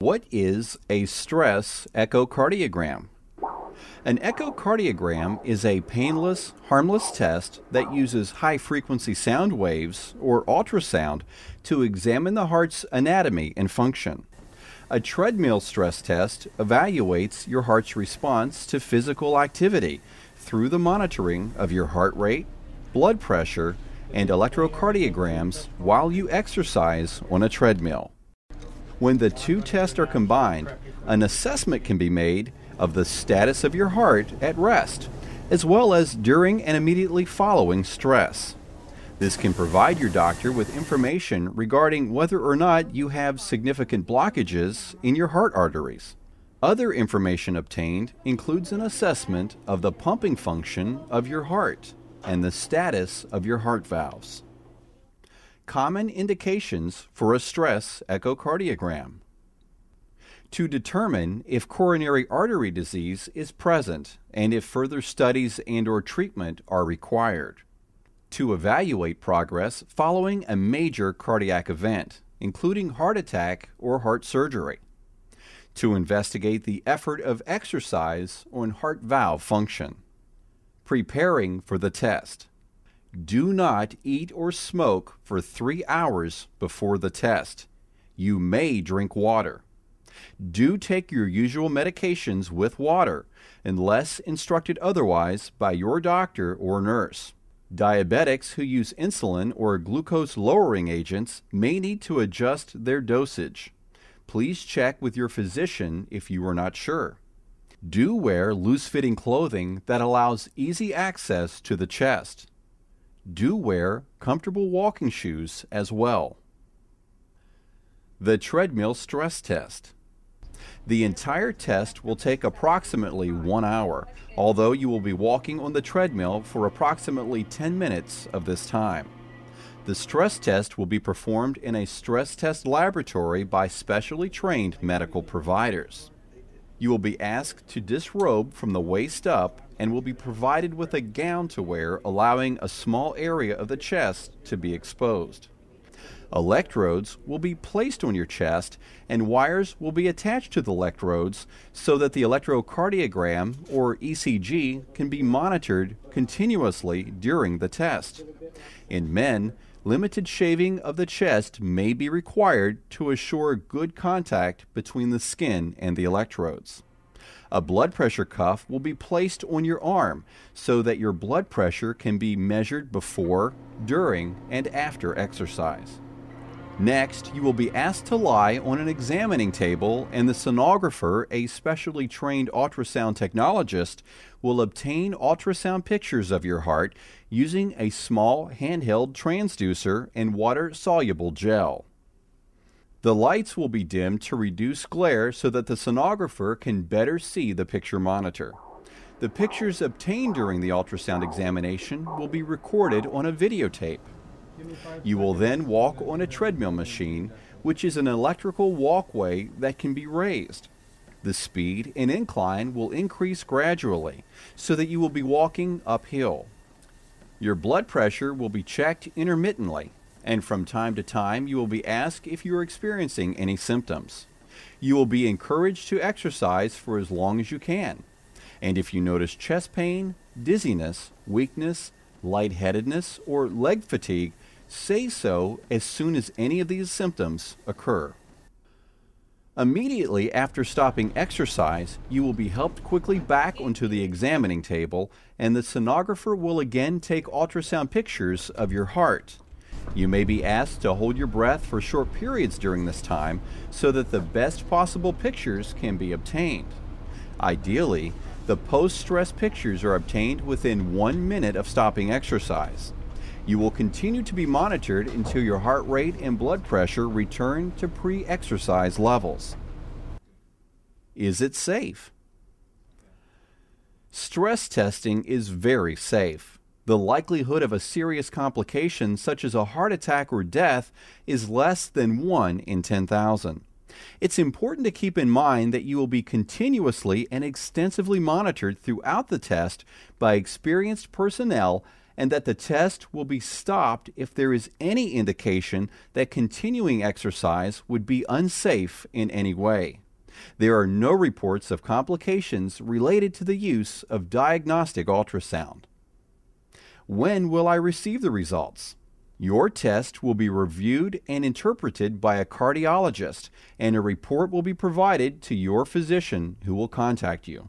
What is a stress echocardiogram? An echocardiogram is a painless, harmless test that uses high-frequency sound waves, or ultrasound, to examine the heart's anatomy and function. A treadmill stress test evaluates your heart's response to physical activity through the monitoring of your heart rate, blood pressure, and electrocardiograms while you exercise on a treadmill. When the two tests are combined, an assessment can be made of the status of your heart at rest, as well as during and immediately following stress. This can provide your doctor with information regarding whether or not you have significant blockages in your heart arteries. Other information obtained includes an assessment of the pumping function of your heart and the status of your heart valves. Common indications for a stress echocardiogram. To determine if coronary artery disease is present and if further studies and/or treatment are required. To evaluate progress following a major cardiac event, including heart attack or heart surgery. To investigate the effort of exercise on heart valve function. Preparing for the test. Do not eat or smoke for 3 hours before the test. You may drink water. Do take your usual medications with water, unless instructed otherwise by your doctor or nurse. Diabetics who use insulin or glucose-lowering agents may need to adjust their dosage. Please check with your physician if you are not sure. Do wear loose-fitting clothing that allows easy access to the chest. Do wear comfortable walking shoes as well. The treadmill stress test. The entire test will take approximately 1 hour, although you will be walking on the treadmill for approximately 10 minutes of this time. The stress test will be performed in a stress test laboratory by specially trained medical providers. You will be asked to disrobe from the waist up and will be provided with a gown to wear, allowing a small area of the chest to be exposed. Electrodes will be placed on your chest and wires will be attached to the electrodes so that the electrocardiogram, or ECG, can be monitored continuously during the test. In men, limited shaving of the chest may be required to assure good contact between the skin and the electrodes. A blood pressure cuff will be placed on your arm so that your blood pressure can be measured before, during, and after exercise. Next, you will be asked to lie on an examining table, and the sonographer, a specially trained ultrasound technologist, will obtain ultrasound pictures of your heart using a small handheld transducer and water-soluble gel. The lights will be dimmed to reduce glare so that the sonographer can better see the picture monitor. The pictures obtained during the ultrasound examination will be recorded on a videotape. You will then walk on a treadmill machine, which is an electrical walkway that can be raised. The speed and incline will increase gradually so that you will be walking uphill. Your blood pressure will be checked intermittently, and from time to time you will be asked if you are experiencing any symptoms. You will be encouraged to exercise for as long as you can. And if you notice chest pain, dizziness, weakness, lightheadedness, or leg fatigue, say so as soon as any of these symptoms occur. Immediately after stopping exercise, you will be helped quickly back onto the examining table, and the sonographer will again take ultrasound pictures of your heart. You may be asked to hold your breath for short periods during this time so that the best possible pictures can be obtained. Ideally, the post-stress pictures are obtained within 1 minute of stopping exercise. You will continue to be monitored until your heart rate and blood pressure return to pre-exercise levels. Is it safe? Stress testing is very safe. The likelihood of a serious complication such as a heart attack or death is less than 1 in 10,000. It's important to keep in mind that you will be continuously and extensively monitored throughout the test by experienced personnel and that the test will be stopped if there is any indication that continuing exercise would be unsafe in any way. There are no reports of complications related to the use of diagnostic ultrasound. When will I receive the results? Your test will be reviewed and interpreted by a cardiologist, and a report will be provided to your physician who will contact you.